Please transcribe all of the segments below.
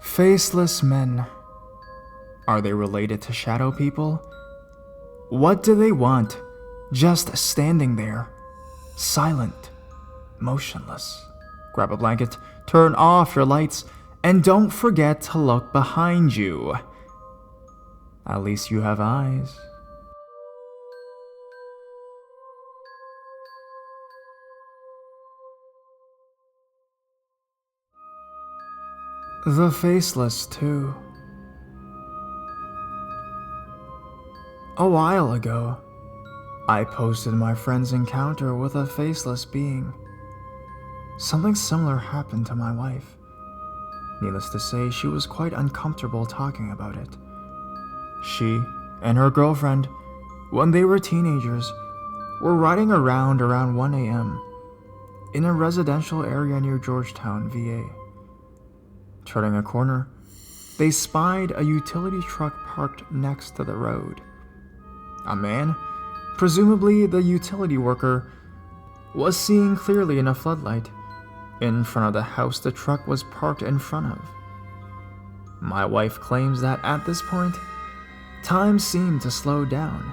Faceless men. Are they related to shadow people? What do they want, just standing there, silent, motionless? Grab a blanket, turn off your lights, and don't forget to look behind you. At least you have eyes. The Faceless, too. A while ago, I posted my friend's encounter with a faceless being. Something similar happened to my wife. Needless to say, she was quite uncomfortable talking about it. She and her girlfriend, when they were teenagers, were riding around 1 a.m. in a residential area near Georgetown, VA. Turning a corner, they spied a utility truck parked next to the road. A man, presumably the utility worker, was seen clearly in a floodlight in front of the house the truck was parked in front of. My wife claims that at this point, time seemed to slow down,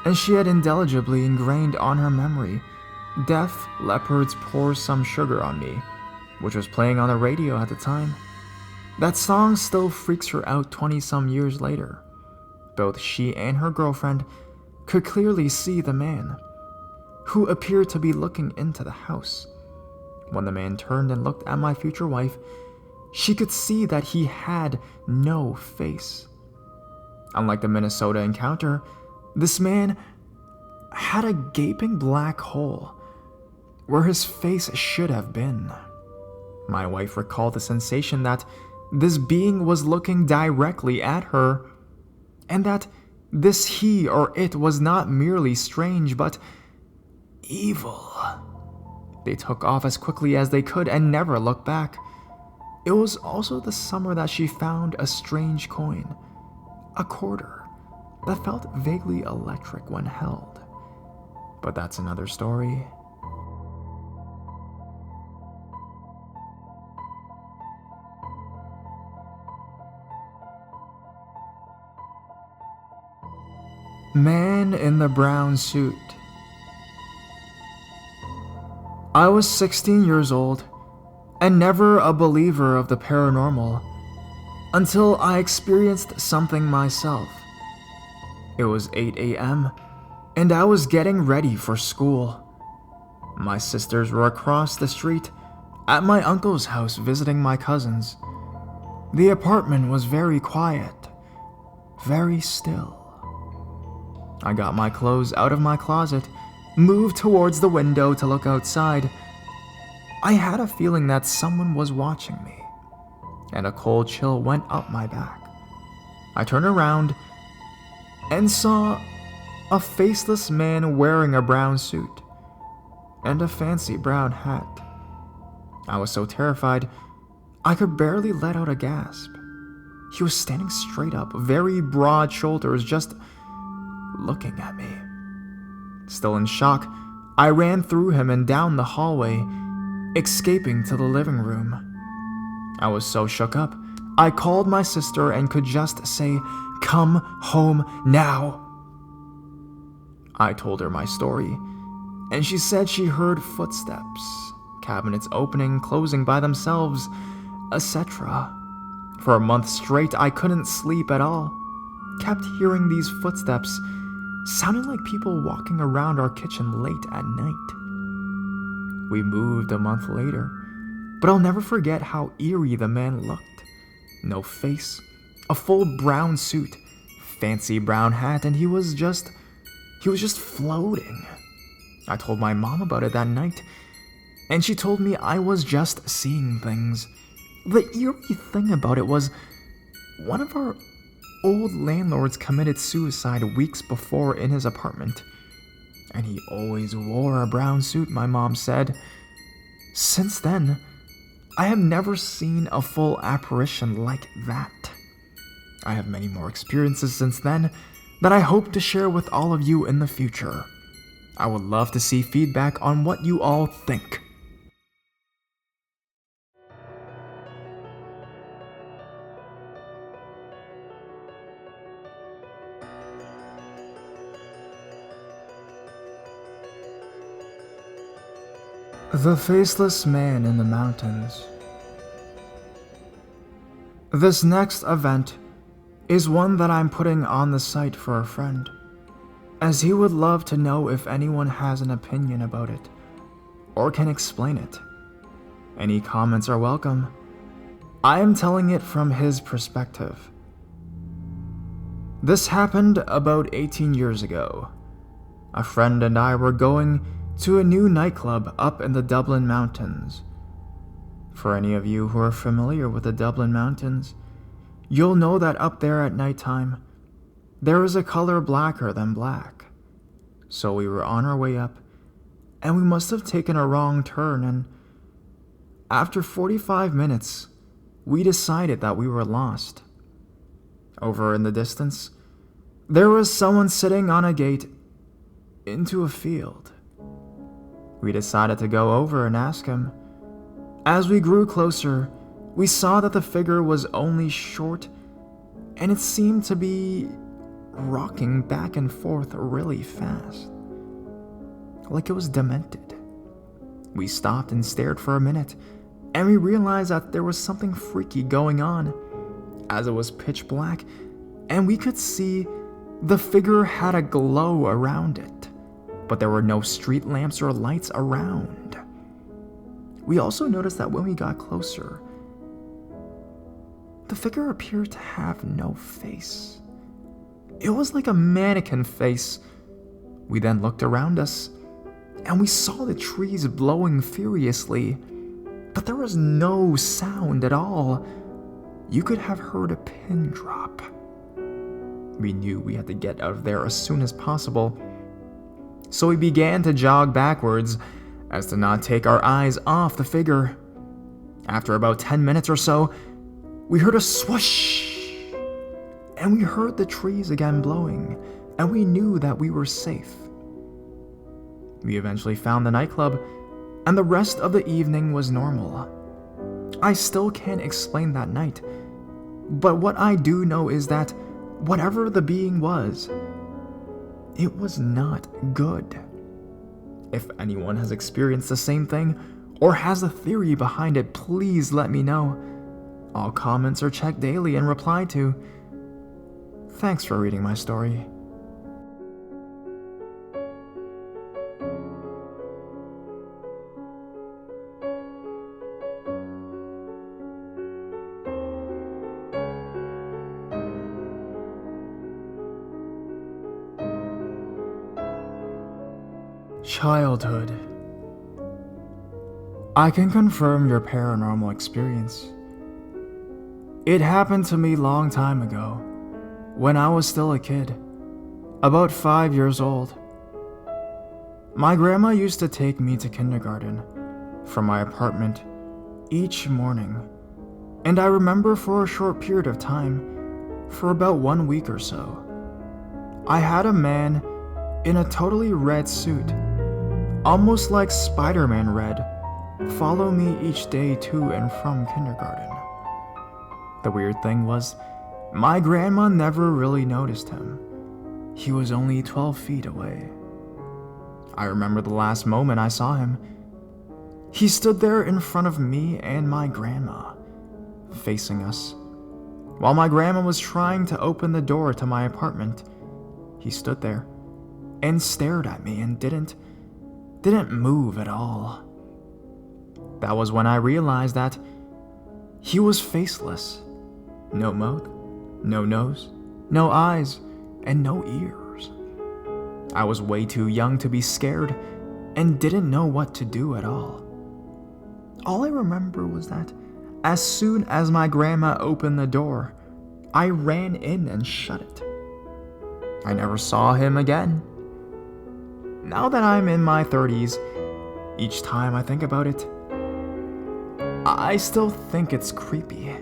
and she had indelibly ingrained on her memory Def Leppard's Pour Some Sugar on Me, which was playing on the radio at the time. That song still freaks her out 20-some years later. Both she and her girlfriend could clearly see the man, who appeared to be looking into the house. When the man turned and looked at my future wife, she could see that he had no face. Unlike the Minnesota encounter, this man had a gaping black hole where his face should have been. My wife recalled the sensation that this being was looking directly at her, and that this he or it was not merely strange, but evil. They took off as quickly as they could and never looked back. It was also the summer that she found a strange coin, a quarter, that felt vaguely electric when held. But that's another story. Man in the brown suit. I was 16 years old and never a believer of the paranormal until I experienced something myself. It was 8 a.m. and I was getting ready for school. My sisters were across the street at my uncle's house visiting my cousins. The apartment was very quiet, very still. I got my clothes out of my closet, moved towards the window to look outside. I had a feeling that someone was watching me, and a cold chill went up my back. I turned around and saw a faceless man wearing a brown suit and a fancy brown hat. I was so terrified, I could barely let out a gasp. He was standing straight up, very broad shoulders, just looking at me. Still in shock, I ran through him and down the hallway, escaping to the living room. I was so shook up, I called my sister and could just say, "Come home now." I told her my story, and she said she heard footsteps, cabinets opening, closing by themselves, etc. For a month straight, I couldn't sleep at all. Kept hearing these footsteps, sounding like people walking around our kitchen late at night. We moved a month later, but I'll never forget how eerie the man looked. No face, a full brown suit, fancy brown hat, and he was just floating. I told my mom about it that night, and she told me I was just seeing things. The eerie thing about it was, one of our old landlords committed suicide weeks before in his apartment, and he always wore a brown suit, my mom said. Since then, I have never seen a full apparition like that. I have many more experiences since then that I hope to share with all of you in the future. I would love to see feedback on what you all think. The Faceless Man in the Mountains. This next event is one that I'm putting on the site for a friend, as he would love to know if anyone has an opinion about it, or can explain it. Any comments are welcome. I am telling it from his perspective. This happened about 18 years ago. A friend and I were going to a new nightclub up in the Dublin Mountains. For any of you who are familiar with the Dublin Mountains, you'll know that up there at nighttime, there is a color blacker than black. So we were on our way up, and we must have taken a wrong turn, and after 45 minutes, we decided that we were lost. Over in the distance, there was someone sitting on a gate into a field. We decided to go over and ask him. As we grew closer, we saw that the figure was only short, and it seemed to be rocking back and forth really fast, like it was demented. We stopped and stared for a minute, and we realized that there was something freaky going on, as it was pitch black, and we could see the figure had a glow around it, but there were no street lamps or lights around. We also noticed that when we got closer, the figure appeared to have no face. It was like a mannequin face. We then looked around us, and we saw the trees blowing furiously, but there was no sound at all. You could have heard a pin drop. We knew we had to get out of there as soon as possible, so we began to jog backwards as to not take our eyes off the figure. After about 10 minutes or so, we heard a swoosh, and we heard the trees again blowing, and we knew that we were safe. We eventually found the nightclub, and the rest of the evening was normal. I still can't explain that night, but what I do know is that whatever the being was, it was not good. If anyone has experienced the same thing or has a theory behind it, please let me know. All comments are checked daily and replied to. Thanks for reading my story. Childhood. I can confirm your paranormal experience. It happened to me long time ago, when I was still a kid, about 5 years old. My grandma used to take me to kindergarten from my apartment each morning, and I remember for a short period of time, for about 1 week or so, I had a man in a totally red suit, almost like Spider-Man red, follow me each day to and from kindergarten. The weird thing was, my grandma never really noticed him. He was only 12 feet away. I remember the last moment I saw him. He stood there in front of me and my grandma, facing us. While my grandma was trying to open the door to my apartment, he stood there and stared at me and didn't move at all. That was when I realized that he was faceless. No mouth, no nose, no eyes, and no ears. I was way too young to be scared and didn't know what to do at all. All I remember was that as soon as my grandma opened the door, I ran in and shut it. I never saw him again. Now that I'm in my 30s, each time I think about it, I still think it's creepy.